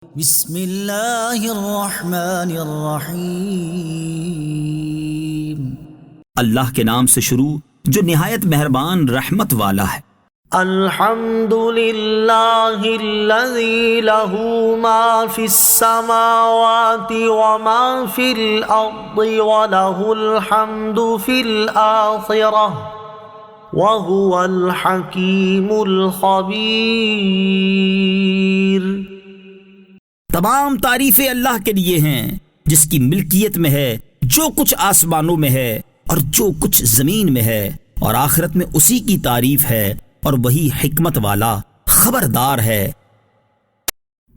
بسم اللہ الرحمن الرحیم۔ اللہ کے نام سے شروع جو نہایت مہربان رحمت والا ہے۔ الحمد للہ الذی لہ ما فی السماوات وما فی الارض ولہ الحمد فی الآخرہ وہو الحکیم الخبیر۔ تمام تعریفیں اللہ کے لیے ہیں جس کی ملکیت میں ہے جو کچھ آسمانوں میں ہے اور جو کچھ زمین میں ہے، اور آخرت میں اسی کی تعریف ہے اور وہی حکمت والا خبردار ہے۔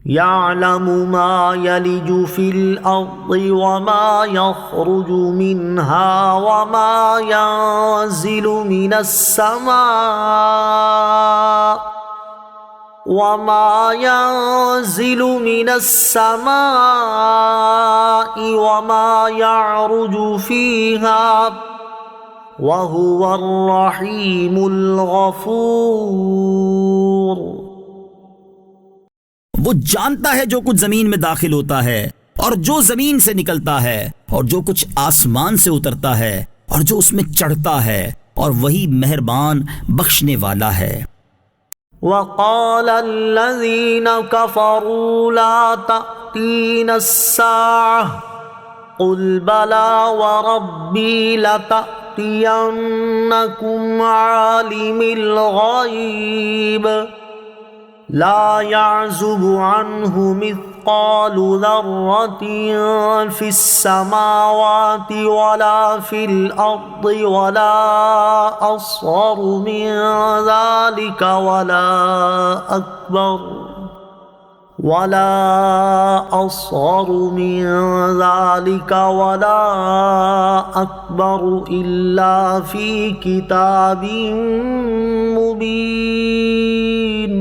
یعلم ما یلج فی الارض وما یخرج منها وما ينزل من السماء وما يعرج فيها وهو الرحيم الغفور۔ وہ جانتا ہے جو کچھ زمین میں داخل ہوتا ہے اور جو زمین سے نکلتا ہے اور جو کچھ آسمان سے اترتا ہے اور جو اس میں چڑھتا ہے، اور وہی مہربان بخشنے والا ہے۔ وقال الذين كفروا لا تأتينا الساعة قل بلى وربي لتأتينكم عالم الغيب لا يعزب عنه مثقال ذرة في السماوات ولا في الأرض ولا أصغر من ذلك ولا أصغر من ذلك ولا أكبر إلا في كتاب مبين۔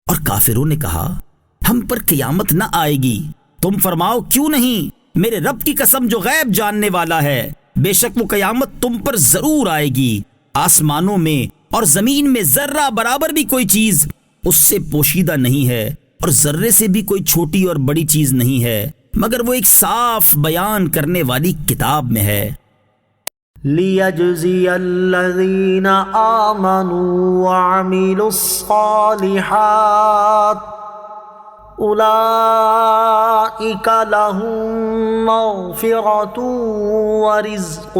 اور کافروں نے کہا ہم پر قیامت نہ آئے گی، تم فرماؤ کیوں نہیں؟ میرے رب کی قسم جو غیب جاننے والا ہے، بے شک وہ قیامت تم پر ضرور آئے گی۔ آسمانوں میں اور زمین میں ذرہ برابر بھی کوئی چیز اس سے پوشیدہ نہیں ہے، اور ذرے سے بھی کوئی چھوٹی اور بڑی چیز نہیں ہے، مگر وہ ایک صاف بیان کرنے والی کتاب میں ہے۔ لِيَجْزِيَ الَّذِينَ آمَنُوا وَعَمِلُوا الصَّالِحَاتِ أُولَئِكَ لَهُم مَّغْفِرَةٌ وَرِزْقٌ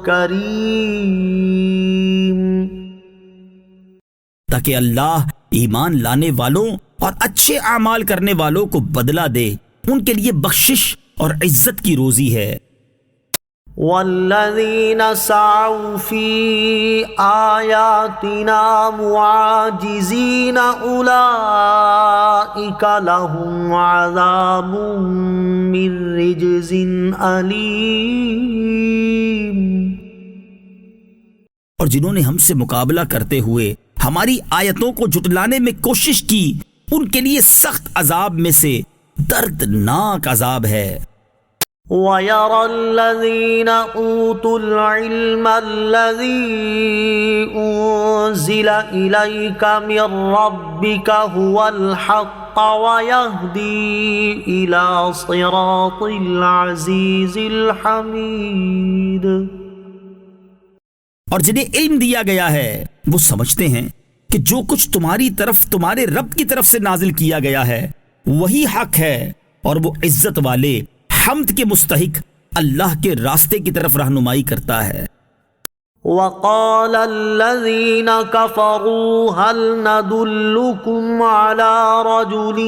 كَرِيمٌ۔ تاکہ اللہ ایمان لانے والوں اور اچھے اعمال کرنے والوں کو بدلہ دے، ان کے لیے بخشش اور عزت کی روزی ہے۔ والذین سعوا فی آیاتنا معاجزین اولئک لهم عذاب من رجز علیم۔ اور جنہوں نے ہم سے مقابلہ کرتے ہوئے ہماری آیتوں کو جھٹلانے میں کوشش کی، ان کے لیے سخت عذاب میں سے دردناک عذاب ہے۔ وَيَرَى الَّذِينَ أُوتُوا الْعِلْمَ الَّذِي أُنزِلَ إِلَيْكَ مِن رَّبِّكَ هُوَ الْحَقَّ وَيَهْدِي إِلَى صِرَاطِ الْعَزِيزِ الْحَمِيدِ۔ اور جنہیں علم دیا گیا ہے وہ سمجھتے ہیں کہ جو کچھ تمہاری طرف تمہارے رب کی طرف سے نازل کیا گیا ہے وہی حق ہے، اور وہ عزت والے حمد کے مستحق اللہ کے راستے کی طرف رہنمائی کرتا ہے۔ وَقَالَ الَّذِينَ كَفَرُوا هَلْ نَدُلُّكُمْ عَلَى رَجُلٍ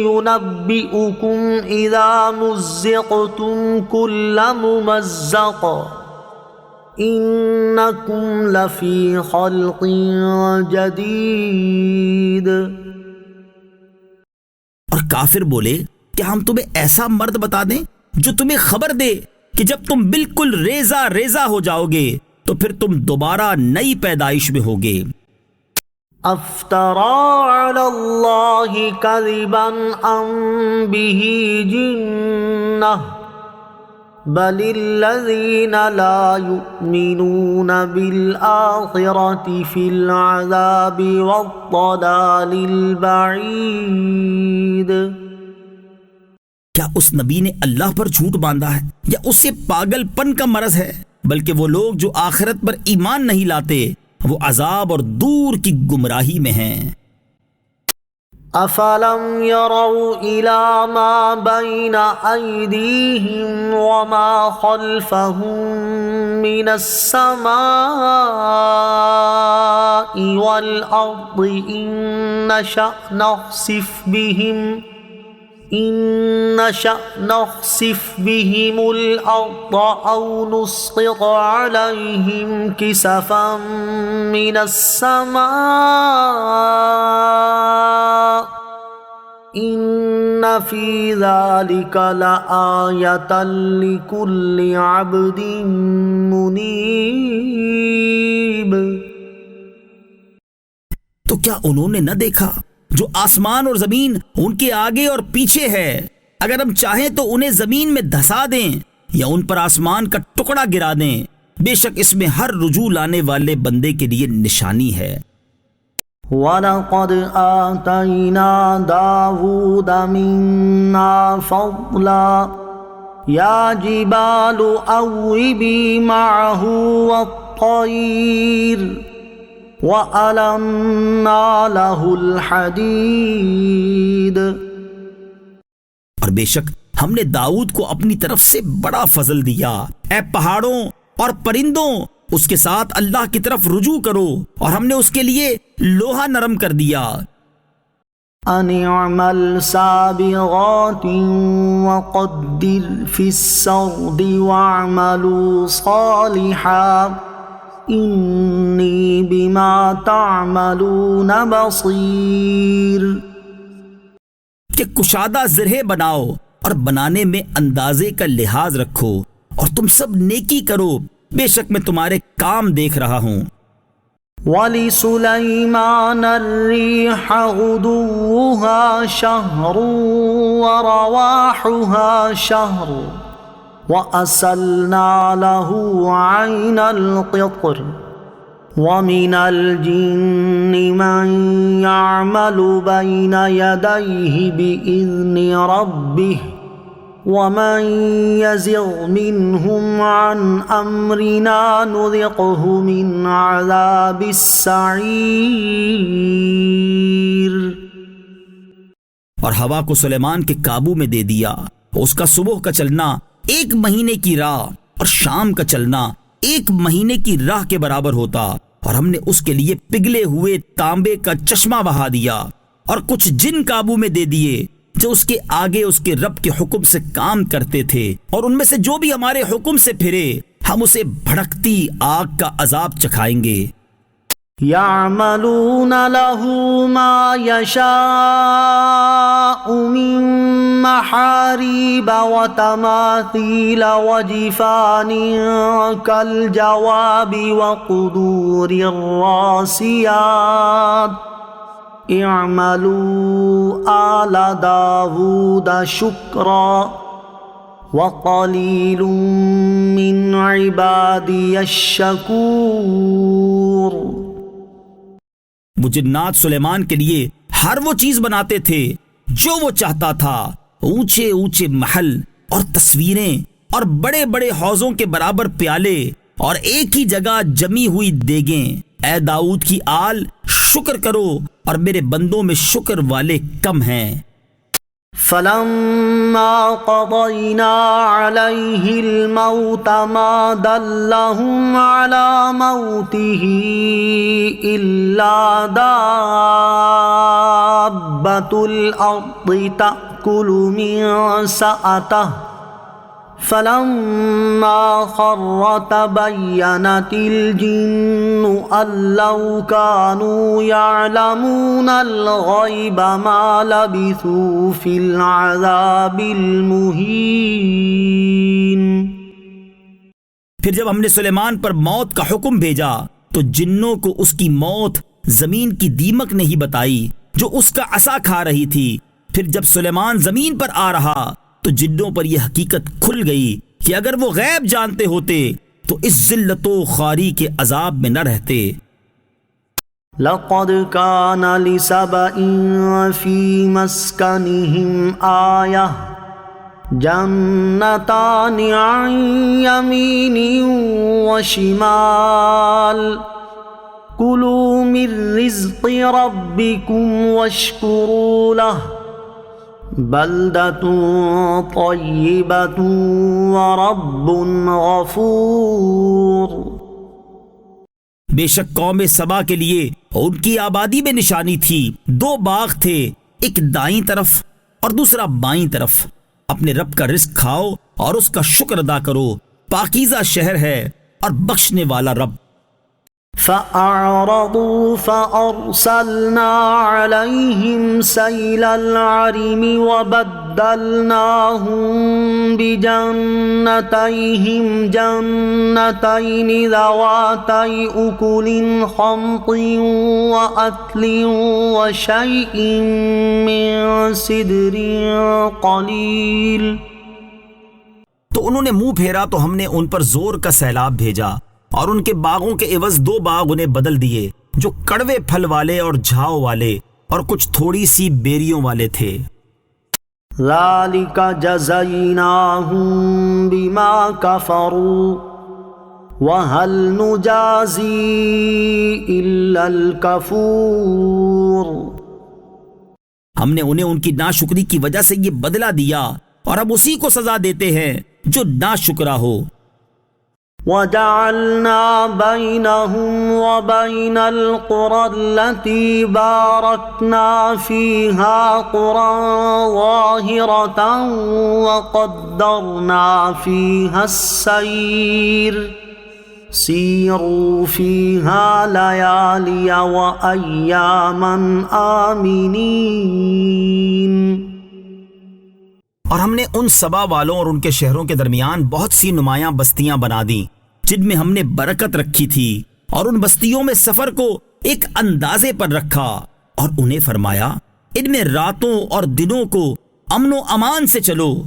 يُنَبِّئُكُمْ إِذَا مُزِّقْتُمْ كُلَّ مُمَزَّقٍ إِنَّكُمْ لَفِي خَلْقٍ جَدِيدٍ۔ اور کافر بولے کہ ہم تمہیں ایسا مرد بتا دیں جو تمہیں خبر دے کہ جب تم بالکل ریزہ ریزہ ہو جاؤ گے تو پھر تم دوبارہ نئی پیدائش میں ہوگے۔ افترى على الله كذبا ام به جنة بل الذين لا يؤمنون بالآخرة في العذاب والضلال البعيد۔ کیا اس نبی نے اللہ پر جھوٹ باندھا ہے یا اسے پاگل پن کا مرض ہے؟ بلکہ وہ لوگ جو آخرت پر ایمان نہیں لاتے وہ عذاب اور دور کی گمراہی میں ہیں۔ افلم يروا الى ما بين ايديهم وما خلفهم من السماء والارض ان نشأ نخسف بهم الارض او نسقط عليهم كسفا من السماء ان في ذلك لآية لكل عبد منيب۔ تو کیا انہوں نے نہ دیکھا جو آسمان اور زمین ان کے آگے اور پیچھے ہے؟ اگر ہم چاہیں تو انہیں زمین میں دھسا دیں یا ان پر آسمان کا ٹکڑا گرا دیں، بے شک اس میں ہر رجوع لانے والے بندے کے لیے نشانی ہے۔ وَلَقَدْ آتَيْنَا دَاوُودَ مِنَّا فَضْلًا يَا جِبَالُ أَوِّبِي مَعَهُ وَالطَّيْرَ وَأَلَنَّا لَهُ الْحَدِيدَ۔ اور بے شک ہم نے داؤد کو اپنی طرف سے بڑا فضل دیا۔ اے پہاڑوں اور پرندوں، اس کے ساتھ اللہ کی طرف رجوع کرو، اور ہم نے اس کے لیے لوہا نرم کر دیا۔ ان اعمل سابغات وقدر فی السرد واعملوا صالحا انی بما تعملون بصیر۔ کہ کشادہ زرہ بناؤ اور بنانے میں اندازے کا لحاظ رکھو، اور تم سب نیکی کرو، بے شک میں تمہارے کام دیکھ رہا ہوں۔ وَلِسُلَيْمَانَ الرِّيحَ غُدُوُّهَا شَهْرٌ وَرَوَاحُهَا شَهْرٌ وَأَسَلْنَا لَهُ عَيْنَ الْقِطْرِ وَمِنَ الْجِنِّ مَن يَعْمَلُ بَيْنَ يَدَيْهِ بِإِذْنِ رَبِّهِ وَمَن يَزِغْ مِنْهُمْ عَنْ أَمْرِنَا نُذِقْهُ مِنْ عَذَابِ السَّعِيرِ۔ اور ہوا کو سلیمان کے قابو میں دے دیا، اس کا صبح کا چلنا 1 مہینے کی راہ اور شام کا چلنا 1 مہینے کی راہ کے برابر ہوتا، اور ہم نے اس کے لیے پگھلے ہوئے تانبے کا چشمہ بہا دیا، اور کچھ جن قابو میں دے دیے جو اس کے آگے اس کے رب کے حکم سے کام کرتے تھے، اور ان میں سے جو بھی ہمارے حکم سے پھرے ہم اسے بھڑکتی آگ کا عذاب چکھائیں گے۔ يعملون له ما يشاء من محاريب وتماثيل وجفان كالجواب وقدور الراسيات اعملوا آل داود شكرا وقليل من عبادي الشكور۔ وہ جنات سلیمان کے لیے ہر وہ چیز بناتے تھے جو وہ چاہتا تھا، اونچے اونچے محل اور تصویریں اور بڑے بڑے حوضوں کے برابر پیالے اور ایک ہی جگہ جمی ہوئی دیگیں۔ اے داؤد کی آل، شکر کرو، اور میرے بندوں میں شکر والے کم ہیں۔ فلما قضينا عليه الموت ما دلهم على موته إلا دابة الأرض تأكل من سأته فلما خر تبينت الجن أن لو كانوا يعلمون الغيب ما لبثوا في العذاب المهين۔ پھر جب ہم نے سلیمان پر موت کا حکم بھیجا تو جنوں کو اس کی موت زمین کی دیمک نے ہی بتائی جو اس کا عصا کھا رہی تھی۔ پھر جب سلیمان زمین پر آ رہا تو جنوں پر یہ حقیقت کھل گئی کہ اگر وہ غیب جانتے ہوتے تو اس ذلت و خواری کے عذاب میں نہ رہتے۔ لقد كان لسبإ في مسكنهم آية جنتان عن يمين وشمال كلوا من رزق ربكم واشكروا له بلدة طيبة ورب غفور۔ بے شک قوم سبا کے لیے ان کی آبادی میں نشانی تھی، 2 باغ تھے، ایک دائیں طرف اور دوسرا بائیں طرف۔ اپنے رب کا رزق کھاؤ اور اس کا شکر ادا کرو، پاکیزہ شہر ہے اور بخشنے والا رب۔ فأعرضوا فأرسلنا عليهم سيل العرم وبدلناهم بجنتيهم جنتين ذواتي أكل خمط وأثل وشيء من سدر قليل۔ تو انہوں نے منہ پھیرا تو ہم نے ان پر زور کا سیلاب بھیجا اور ان کے باغوں کے عوض 2 باغ انہیں بدل دیے جو کڑوے پھل والے اور جھاؤ والے اور کچھ تھوڑی سی بیریوں والے تھے۔ ذَلِكَ جَزَيْنَاهُمْ بِمَا كَفَرُوا وَهَلْ نُجَازِي إِلَّا الْكَفُورَ۔ ہم نے انہیں ان کی ناشکری کی وجہ سے یہ بدلہ دیا اور اب اسی کو سزا دیتے ہیں جو ناشکرا ہو۔ وَجَعَلْنَا بَيْنَهُمْ وَبَيْنَ الْقُرَى الَّتِي بَارَكْنَا فِيهَا قُرًى ظَاهِرَةً وَقَدَّرْنَا فِيهَا السَّيْرَ سِيرُوا فِيهَا لَيَالِيَ وَأَيَّامًا آمِنِينَ۔ اور ہم نے ان سبا والوں اور ان کے شہروں کے درمیان بہت سی نمایاں بستیاں بنا دیں جن میں ہم نے برکت رکھی تھی، اور ان بستیوں میں سفر کو ایک اندازے پر رکھا، اور انہیں فرمایا ان میں راتوں اور دنوں کو امن و امان سے چلو۔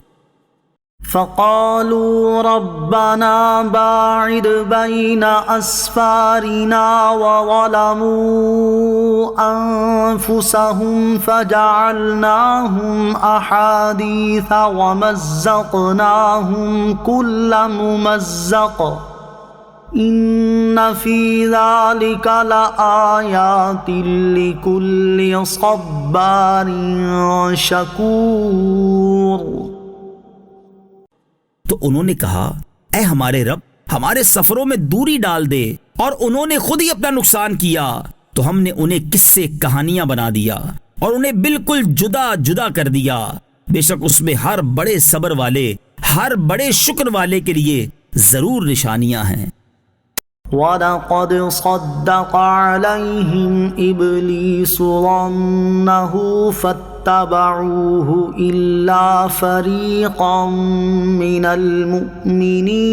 فقالوا ربنا باعد بين أسفارنا وظلموا أنفسهم فجعلناهم أحاديث ومزقناهم كل ممزق إن في ذلك لآيات لكل صبار شكور۔ تو انہوں نے کہا اے ہمارے رب ہمارے سفروں میں دوری ڈال دے، اور انہوں نے خود ہی اپنا نقصان کیا تو ہم نے انہیں قصے کہانیاں بنا دیا اور انہیں بالکل جدا جدا کر دیا۔ بے شک اس میں ہر بڑے صبر والے، ہر بڑے شکر والے کے لیے ضرور نشانیاں ہیں۔ وَلَقَدْ صَدَّقَ عَلَيْهِمْ إِبْلِيسُ ظَنَّهُ فَاتَّبَعُوهُ إِلَّا فَرِيقًا مِّنَ الْمُؤْمِنِينَ۔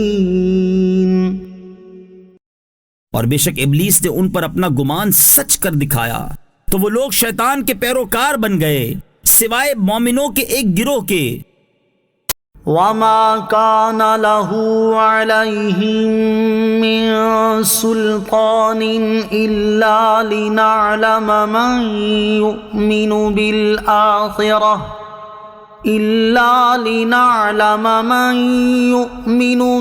اور بے شک ابلیس نے ان پر اپنا گمان سچ کر دکھایا تو وہ لوگ شیطان کے پیروکار بن گئے سوائے مومنوں کے ایک گروہ کے۔ وَمَا كَانَ لَهُ عَلَيْهِم مِّن سُلْطَانٍ إِلَّا لِنَعْلَمَ مَن يُؤْمِنُ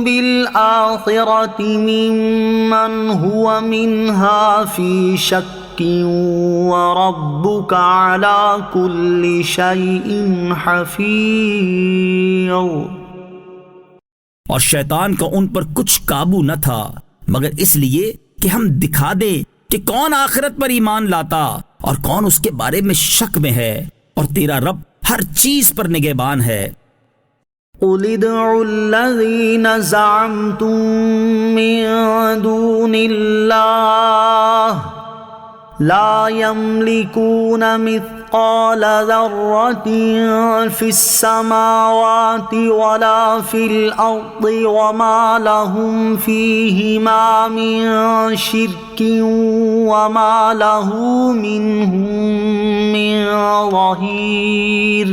بِالْآخِرَةِ مِمَّنْ هُوَ مِنْهَا فِي شَكٍّ وَرَبُّكَ عَلَى كُلِّ شَيْءٍ حَفِيظٌ۔ اور شیطان کا ان پر کچھ قابو نہ تھا مگر اس لیے کہ ہم دکھا دیں کہ کون آخرت پر ایمان لاتا اور کون اس کے بارے میں شک میں ہے، اور تیرا رب ہر چیز پر نگہبان ہے۔ قُلِ ادْعُوا الَّذِينَ زَعَمْتُم مِّن دُونِ اللَّهِ لَا يَمْلِكُونَ مِثْقَالَ ذَرَّةٍ فِي السَّمَاوَاتِ وَلَا فِي الْأَرْضِ وَمَا لَهُمْ فِيهِمَا مِن شِرْكٍ وَمَا لَهُ مِنْهُم مِّن ظَهِيرٍ۔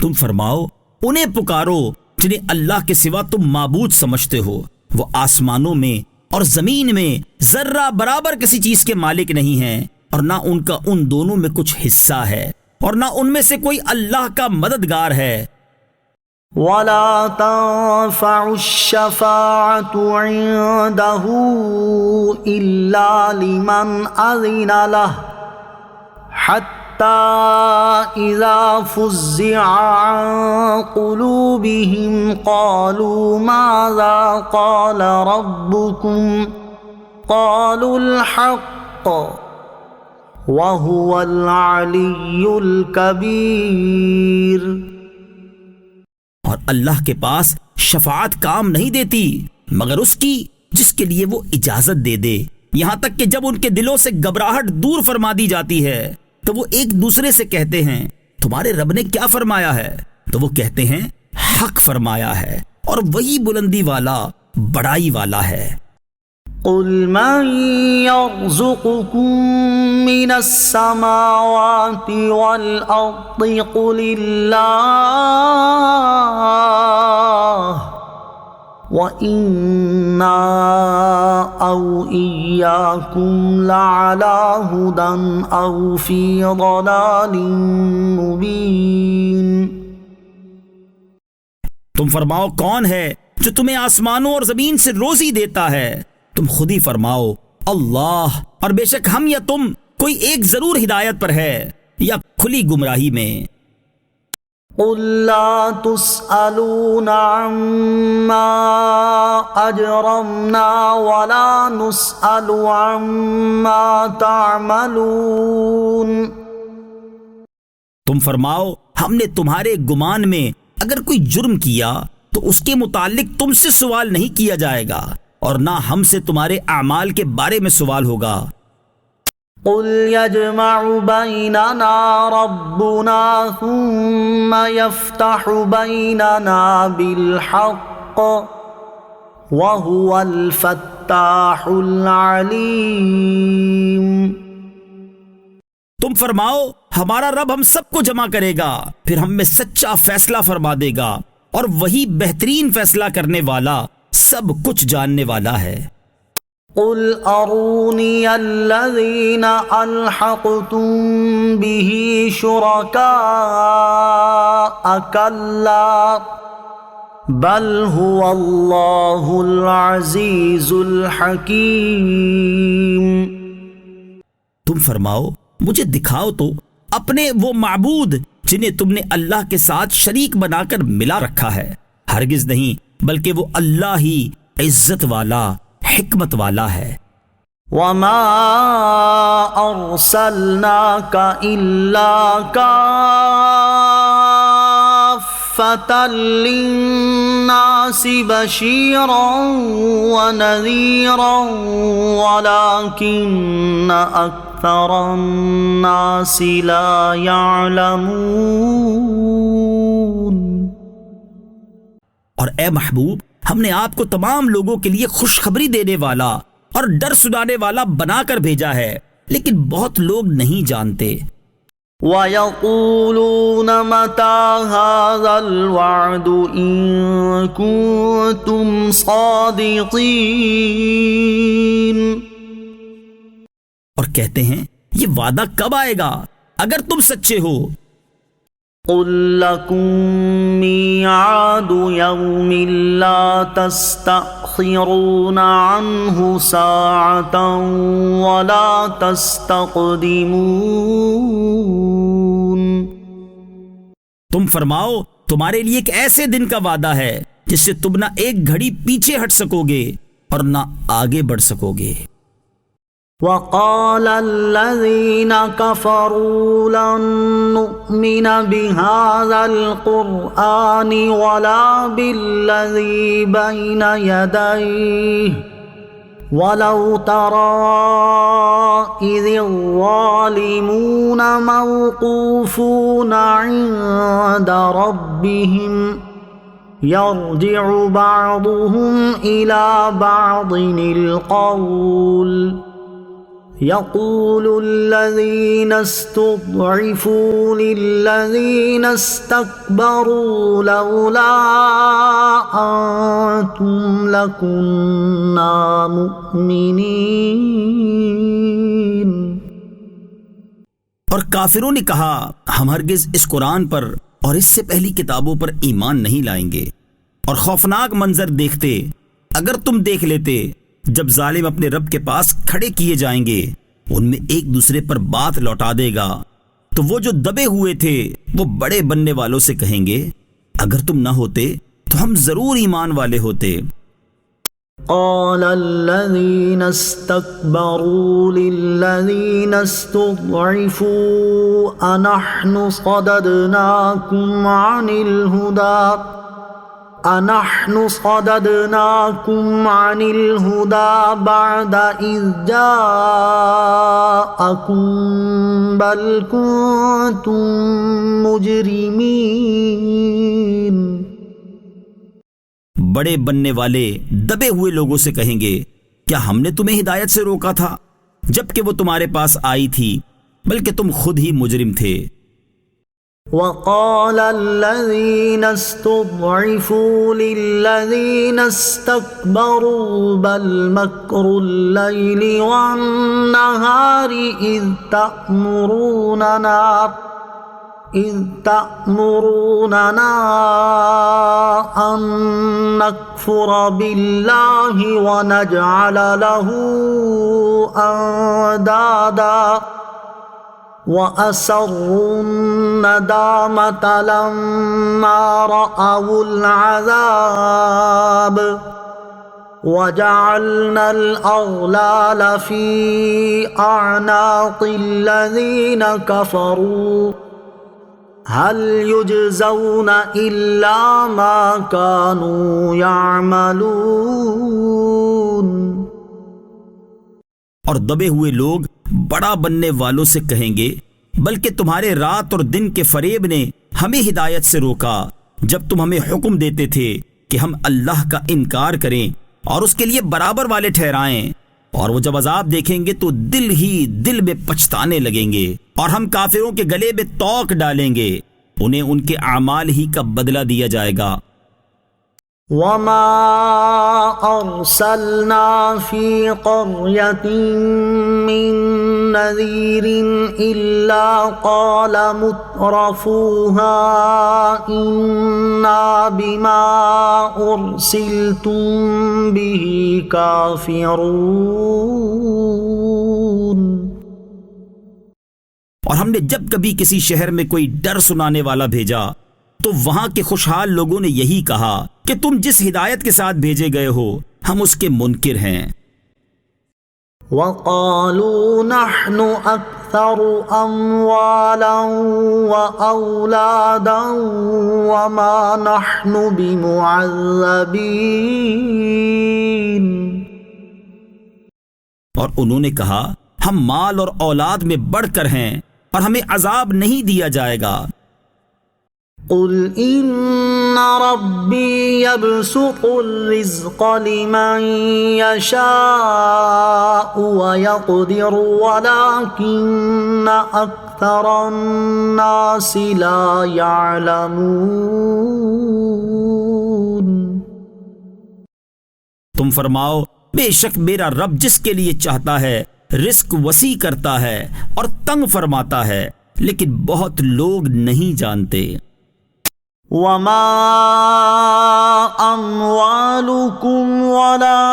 تم فرماؤ انہیں پکارو جنہیں اللہ کے سوا تم معبود سمجھتے ہو، وہ آسمانوں میں اور زمین میں ذرہ برابر کسی چیز کے مالک نہیں ہیں، اور نہ ان کا ان دونوں میں کچھ حصہ ہے، اور نہ ان میں سے کوئی اللہ کا مددگار ہے۔ ولا تنفع الشفاعة عنده إلا لمن أذن له حتى إذا فزع عن قلوبهم قالوا ماذا قال ربكم قالوا الحق وهو العلي الكبير۔ اور اللہ کے پاس شفاعت کام نہیں دیتی مگر اس کی جس کے لیے وہ اجازت دے دے، یہاں تک کہ جب ان کے دلوں سے گھبراہٹ دور فرما دی جاتی ہے تو وہ ایک دوسرے سے کہتے ہیں تمہارے رب نے کیا فرمایا ہے؟ تو وہ کہتے ہیں حق فرمایا ہے، اور وہی بلندی والا بڑائی والا ہے۔ قل من يرزقكم من السماوات والأرض قل الله وإنا أو إياكم لعلى هدى أو في ضلال مبين۔ تم فرماؤ کون ہے جو تمہیں آسمانوں اور زمین سے روزی دیتا ہے؟ تم خود ہی فرماؤ اللہ، اور بے شک ہم یا تم کوئی ایک ضرور ہدایت پر ہے یا کھلی گمراہی میں۔ قل لا تسألون عما أجرمنا ولا نسأل عما تعملون۔ تم فرماؤ ہم نے تمہارے گمان میں اگر کوئی جرم کیا تو اس کے متعلق تم سے سوال نہیں کیا جائے گا، اور نہ ہم سے تمہارے اعمال کے بارے میں سوال ہوگا۔ قل يجمع بيننا ربنا ثم يفتح بيننا بالحق وهو الفتاح العليم۔ تم فرماؤ ہمارا رب ہم سب کو جمع کرے گا، پھر ہم میں سچا فیصلہ فرما دے گا، اور وہی بہترین فیصلہ کرنے والا سب کچھ جاننے والا ہے۔ قل اروني الذين الحقتم به شركاء كلا بل هو الله العزيز الحكيم۔ تم فرماؤ مجھے دکھاؤ تو اپنے وہ معبود جنہیں تم نے اللہ کے ساتھ شریک بنا کر ملا رکھا ہے، ہرگز نہیں بلکہ وہ اللہ ہی عزت والا حکمت والا ہے۔ وما ارسلناك الا كافة للناس بشيرا ونذيرا ولكن اكثر الناس لا يعلمون۔ اور اے محبوب ہم نے آپ کو تمام لوگوں کے لیے خوشخبری دینے والا اور ڈر سنانے والا بنا کر بھیجا ہے، لیکن بہت لوگ نہیں جانتے۔ وَيَقُولُونَ مَتَى هَذَا الْوَعْدُ إِن كُنتُمْ صَادِقِينَ۔ اور کہتے ہیں یہ وعدہ کب آئے گا اگر تم سچے ہو؟ قُل لَّكُم مِّيعَادُ يَوْمٍ لَّا تَسْتَأْخِرُونَ عَنْهُ سَاعَةً وَلَا تَسْتَقْدِمُونَ۔ تم فرماؤ تمہارے لیے ایک ایسے دن کا وعدہ ہے جس سے تم نہ ایک گھڑی پیچھے ہٹ سکو گے اور نہ آگے بڑھ سکو گے۔ وقال الذين كفروا لن نؤمن بهذا القرآن ولا بالذي بين يديه ولو ترى إذ الظالمون موقوفون عند ربهم يرجع بعضهم إلى بعض القول يقول الذين استضعفوا للذين استكبروا لولا أنتم لكنا مؤمنين۔ اور کافروں نے کہا ہم ہرگز اس قرآن پر اور اس سے پہلی کتابوں پر ایمان نہیں لائیں گے، اور خوفناک منظر دیکھتے اگر تم دیکھ لیتے جب ظالم اپنے رب کے پاس کھڑے کیے جائیں گے، ان میں ایک دوسرے پر بات لوٹا دے گا، تو وہ جو دبے ہوئے تھے وہ بڑے بننے والوں سے کہیں گے اگر تم نہ ہوتے تو ہم ضرور ایمان والے ہوتے۔ قال الذين استكبروا للذين استضعفوا أنحن صددناكم عن الهدى بعد إذ جاءكم بل كنتم مجرمين۔ بڑے بننے والے دبے ہوئے لوگوں سے کہیں گے کیا ہم نے تمہیں ہدایت سے روکا تھا جبکہ وہ تمہارے پاس آئی تھی، بلکہ تم خود ہی مجرم تھے۔ وقال الذين استضعفوا للذين استكبروا بل مكر الليل والنهار إذ تأمروننا أن نكفر بالله ونجعل له أندادا وأسروا الندامة لما رأوا العذاب وجعلنا الأغلال في أعناق الذين كفروا هل يجزون إلا ما كانوا يعملون۔ اور دبے ہوئے لوگ بڑا بننے والوں سے کہیں گے بلکہ تمہارے رات اور دن کے فریب نے ہمیں ہدایت سے روکا جب تم ہمیں حکم دیتے تھے کہ ہم اللہ کا انکار کریں اور اس کے لیے برابر والے ٹھہرائیں، اور وہ جب عذاب دیکھیں گے تو دل ہی دل میں پچھتانے لگیں گے، اور ہم کافروں کے گلے میں توق ڈالیں گے، انہیں ان کے اعمال ہی کا بدلہ دیا جائے گا۔ وما أرسلنا في قرية من نذير إلا قال مترفوها إنا بما أرسلتم به كافرون۔ اور ہم نے جب کبھی کسی شہر میں کوئی ڈر سنانے والا بھیجا تو وہاں کے خوشحال لوگوں نے یہی کہا کہ تم جس ہدایت کے ساتھ بھیجے گئے ہو ہم اس کے منکر ہیں۔ وقالوا نحن أكثر أموالا وأولادا وما نحن بمعذبين۔ اور انہوں نے کہا ہم مال اور اولاد میں بڑھ کر ہیں اور ہمیں عذاب نہیں دیا جائے گا۔ قل إن ربي يبسط الرزق لمن يشاء ويقدر ولكن أكثر الناس لا يعلمون۔ تم فرماؤ بے شک میرا رب جس کے لیے چاہتا ہے رزق وسیع کرتا ہے اور تنگ فرماتا ہے، لیکن بہت لوگ نہیں جانتے۔ وما أموالكم ولا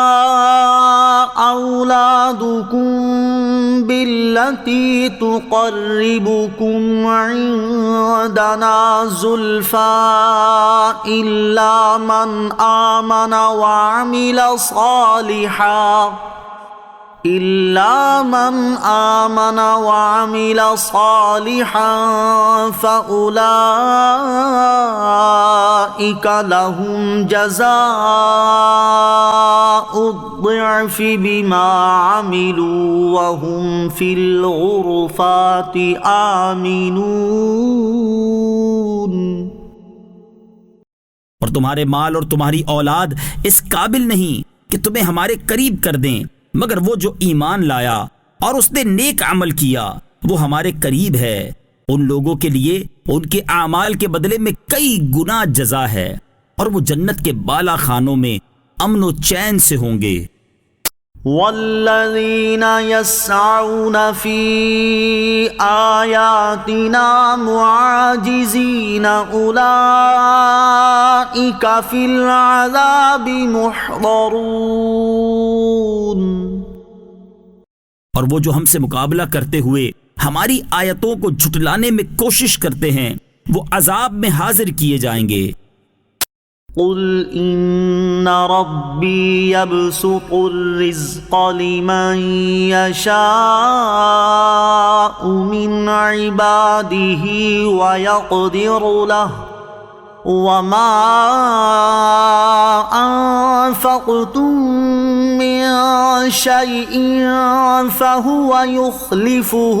أولادكم بالتي تقربكم عندنا زلفى إلا من آمن وعمل صالحا فأولئك لهم جزاء الضعف بما عملوا وهم في الغرفات آمنون۔ اور تمہارے مال اور تمہاری اولاد اس قابل نہیں کہ تمہیں ہمارے قریب کر دیں مگر وہ جو ایمان لایا اور اس نے نیک عمل کیا وہ ہمارے قریب ہے، ان لوگوں کے لیے ان کے اعمال کے بدلے میں کئی گنا جزا ہے، اور وہ جنت کے بالا خانوں میں امن و چین سے ہوں گے۔ والذین یسعون فی آیاتنا معاجزین اولئک فی العذاب محضرون۔ اور وہ جو ہم سے مقابلہ کرتے ہوئے ہماری آیتوں کو جھٹلانے میں کوشش کرتے ہیں وہ عذاب میں حاضر کیے جائیں گے۔ قل ان ربی یبسط الرزق لمن یشاء من عباده ویقدر له وما انفقتم من شيء فهو يخلفه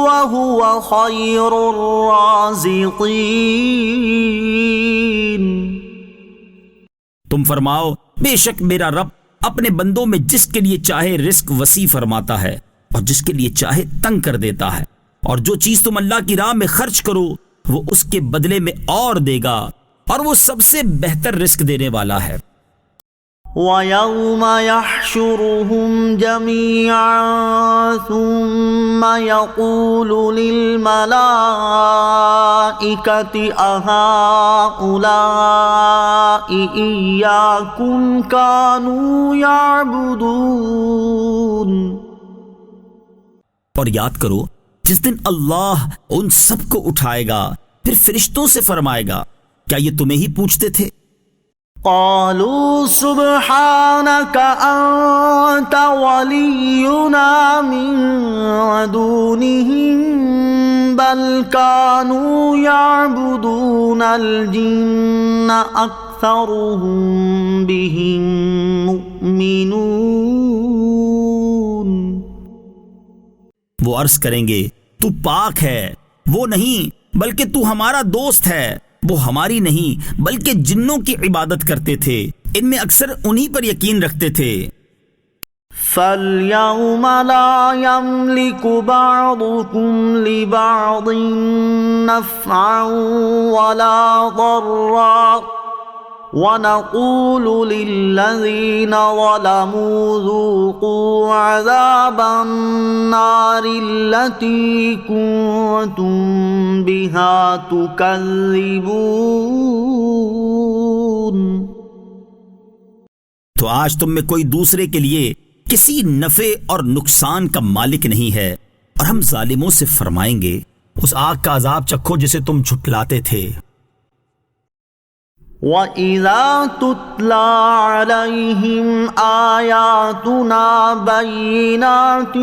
وهو خير الرازقين۔ تم فرماؤ بے شک میرا رب اپنے بندوں میں جس کے لیے چاہے رزق وسیع فرماتا ہے اور جس کے لیے چاہے تنگ کر دیتا ہے، اور جو چیز تم اللہ کی راہ میں خرچ کرو وہ اس کے بدلے میں اور دے گا، اور وہ سب سے بہتر رزق دینے والا ہے۔ وَيَوْمَ يَحْشُرُهُمْ جَمِيعًا ثُمَّ يَقُولُ لِلْمَلَائِكَةِ أَهَؤُلَاءِ إِيَّاكُمْ كَانُوا يَعْبُدُونَ۔ اور یاد کرو جس دن اللہ ان سب کو اٹھائے گا، پھر فرشتوں سے فرمائے گا کیا یہ تمہیں ہی پوچھتے تھے؟ قالوا سبحانك أنت ولينا من دونهم بل كانوا يعبدون الجن أكثرهم بهم مؤمنون۔ وہ عرض کریں گے تو پاک ہے، وہ نہیں بلکہ تو ہمارا دوست ہے، وہ ہماری نہیں بلکہ جنوں کی عبادت کرتے تھے، ان میں اکثر انہی پر یقین رکھتے تھے۔ فَالْيَوْمَ لَا يَمْلِكُ بَعْضُكُمْ لِبَعْضٍ نَفْعًا وَلَا ضَرًّا وَنَقُولُ لِلَّذِينَ ظَلَمُوا ذُوقُوا عَذَابَ النَّارِ الَّتِي كُنتُم بِهَا تُكَذِّبُونَ۔ تو آج تم میں کوئی دوسرے کے لیے کسی نفع اور نقصان کا مالک نہیں ہے، اور ہم ظالموں سے فرمائیں گے اس آگ کا عذاب چکھو جسے تم جھٹلاتے تھے۔ وَإِذَا تُتْلَى عَلَيْهِمْ آيَاتُنَا بَيِّنَاتٍ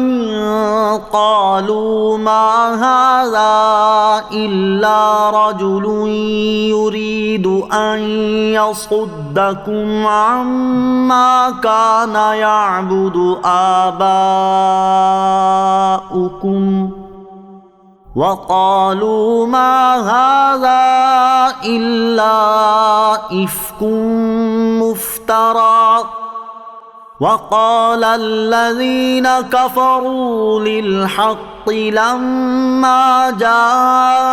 قَالُوا مَا هَذَا إِلَّا رَجُلٌ يُرِيدُ أَن يَصُدَّكُمْ عَمَّا كَانَ يَعْبُدُ آبَاؤُكُمْ وَقَالُوا مَا هَذَا إِلَّا إِفْكٌ مُفْتَرًى وَقَالَ الَّذِينَ كَفَرُوا لِلْحَقِّ لَمَّا جَاءَهُمْ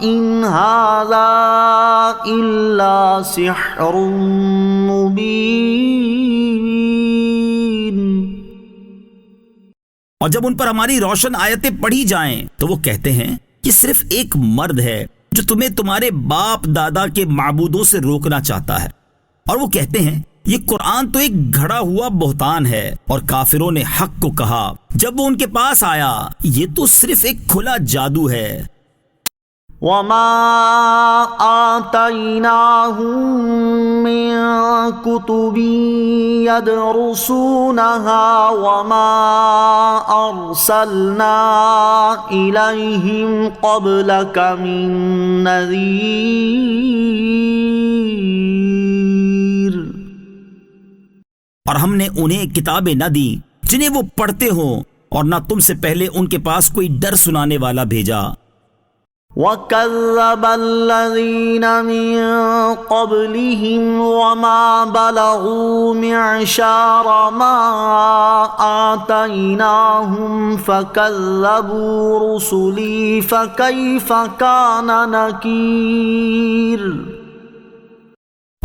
إِنْ هَذَا إِلَّا سِحْرٌ مُبِينٌ۔ اور جب ان پر ہماری روشن آیتیں پڑھی جائیں تو وہ کہتے ہیں یہ صرف ایک مرد ہے جو تمہیں تمہارے باپ دادا کے معبودوں سے روکنا چاہتا ہے، اور وہ کہتے ہیں یہ قرآن تو ایک گھڑا ہوا بہتان ہے۔ اور کافروں نے حق کو کہا جب وہ ان کے پاس آیا یہ تو صرف ایک کھلا جادو ہے۔ وَمَا آتَيْنَاهُم مِّن كُتُبٍ يَدْرُسُونَهَا وَمَا أَرْسَلْنَا إِلَيْهِمْ قَبْلَكَ مِن نَذِيرٍ۔ اور ہم نے انہیں کتابیں نہ دی جنہیں وہ پڑھتے ہوں، اور نہ تم سے پہلے ان کے پاس کوئی ڈر سنانے والا بھیجا۔ وَكَذَّبَ الَّذِينَ مِن قَبْلِهِمْ وَمَا بَلَغُوا مِعْشَارَ مَا آتَيْنَاهُمْ فَكَذَّبُوا رُسُلِي فَكَيْفَ كَانَ نَكِيرِ۔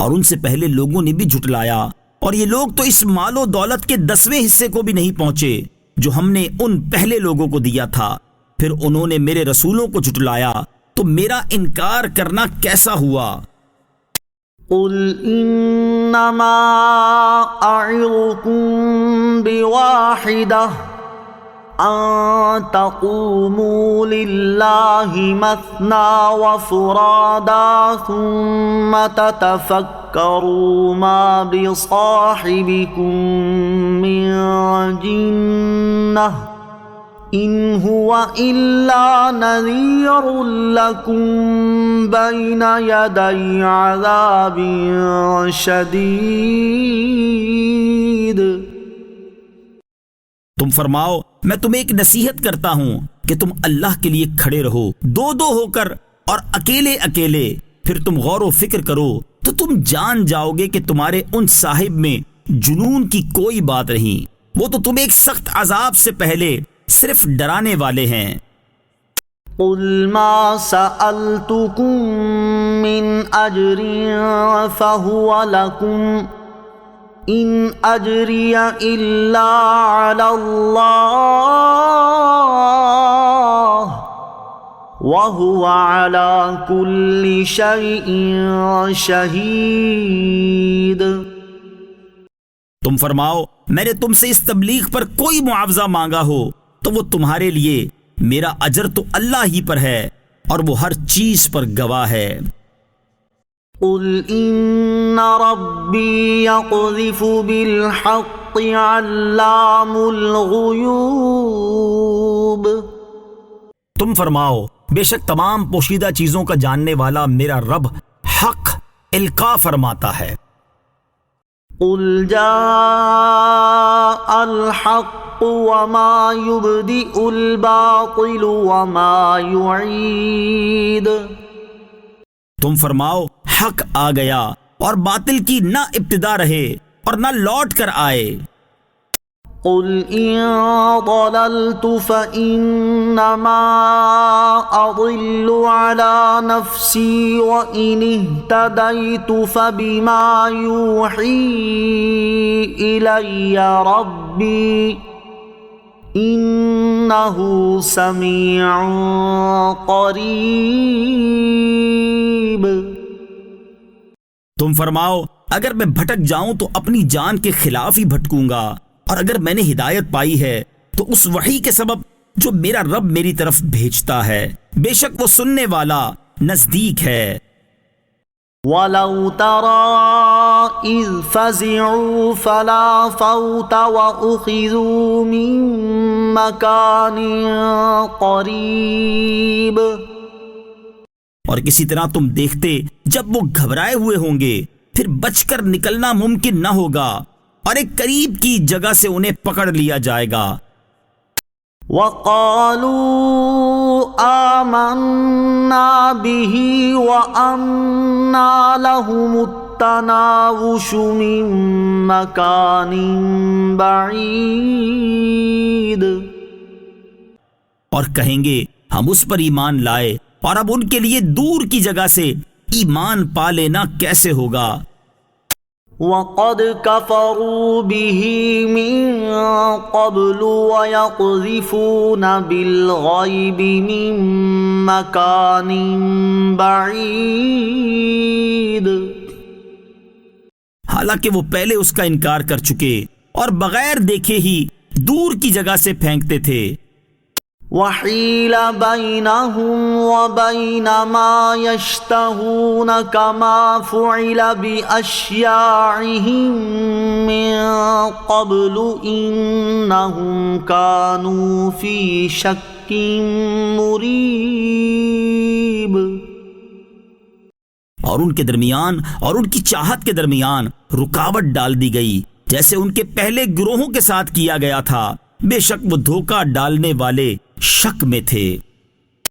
اور ان سے پہلے لوگوں نے بھی جھٹلایا، اور یہ لوگ تو اس مال و دولت کے 10ویں حصے کو بھی نہیں پہنچے جو ہم نے ان پہلے لوگوں کو دیا تھا۔ پھر انہوں نے میرے رسولوں کو جھٹلایا تو میرا انکار کرنا کیسا ہوا؟ قُلْ إِنَّمَا أَعِظُكُمْ بِوَاحِدَةٍ أَن تَقُومُوا لِلَّهِ مَثْنَىٰ وَفُرَادَىٰ ثُمَّ تَتَفَكَّرُوا مَا بِصَاحِبِكُم مِّن جِنَّةٍ إِنْ هُوَ إِلَّا نَذِيرٌ لَكُمْ بَيْنَ يَدَيْ عَذَابٍ شَدِيدٍ۔ تم فرماؤ میں تمہیں ایک نصیحت کرتا ہوں کہ تم اللہ کے لیے کھڑے رہو، دو دو ہو کر اور اکیلے اکیلے، پھر تم غور و فکر کرو تو تم جان جاؤ گے کہ تمہارے ان صاحب میں جنون کی کوئی بات نہیں، وہ تو تمہیں ایک سخت عذاب سے پہلے صرف ڈرانے والے ہیں۔ قُلْ مَا سَأَلْتُكُم مِّنْ أَجْرٍ فَهُوَ لَكُمْ إِنْ أَجْرِيَ إِلَّا عَلَى اللَّهِ وَهُوَ عَلَى كُلِّ شَيْءٍ شَهِيدٌ۔ تم فرماؤ میں نے تم سے اس تبلیغ پر کوئی معاوضہ مانگا ہو تو وہ تمہارے لیے، میرا اجر تو اللہ ہی پر ہے اور وہ ہر چیز پر گواہ ہے۔ قُلْ إِنَّ رَبِّي يَقْذِفُ بِالْحَقِّ عَلَّامُ الْغُيُوبِ۔ تم فرماؤ بے شک تمام پوشیدہ چیزوں کا جاننے والا میرا رب حق القا فرماتا ہے۔ قُلْ جَاءَ الْحَقُّ وَمَا يُبْدِئُ الْبَاطِلُ وَمَا يُعِيدُ۔ تم فرماؤ حق آ گیا اور باطل کی نہ ابتدا رہے اور نہ لوٹ کر آئے۔ قُلْ إِن ضَلَلْتُ فَإِنَّمَا أَضِلُّ عَلَى نَفْسِي وَإِنِ اهْتَدَيْتُ فَبِمَا يُوحِي إِلَيَّ رَبِّي إِنَّهُ سَمِيعٌ قَرِيبٌ۔ تم فرماؤ اگر میں بھٹک جاؤں تو اپنی جان کے خلاف ہی بھٹکوں گا، اور اگر میں نے ہدایت پائی ہے تو اس وحی کے سبب جو میرا رب میری طرف بھیجتا ہے، بے شک وہ سننے والا نزدیک ہے۔ وَلَوْ تَرَىٰ إِذْ فَزِعُوا فَلَا فَوْتَ وَأُخِذُوا مِن مَّكَانٍ قَرِيبٍ۔ اور کسی طرح تم دیکھتے جب وہ گھبرائے ہوئے ہوں گے، پھر بچ کر نکلنا ممکن نہ ہوگا اور ایک قریب کی جگہ سے انہیں پکڑ لیا جائے گا۔ وَقَالُوا آمَنَّا بِهِ وَأَنَّىٰ لَهُمُ التَّنَاوُشُ مِن مَّكَانٍ بَعِيدٍ۔ اور کہیں گے ہم اس پر ایمان لائے، اور اب ان کے لیے دور کی جگہ سے ایمان پا لینا کیسے ہوگا؟ وَقَدْ كَفَرُوا بِهِ مِن قَبْلُ وَيَقْذِفُونَ بِالْغَيْبِ مِن مَّكَانٍ بَعِيدٍ۔ حالانکہ وہ پہلے اس کا انکار کر چکے اور بغیر دیکھے ہی دور کی جگہ سے پھینکتے تھے۔ وَحِيلَ بَيْنَهُمْ وَبَيْنَ مَا يَشْتَهُونَ كَمَا فُعِلَ بِأَشْيَاعِهِم مِّن قَبْلُ إِنَّهُمْ كَانُوا فِي شَكٍّ مُّرِيبٍ۔ اور ان کے درمیان اور ان کی چاہت کے درمیان رکاوٹ ڈال دی گئی، جیسے ان کے پہلے گروہوں کے ساتھ کیا گیا تھا، بے شک وہ دھوکہ ڈالنے والے شک میں تھے۔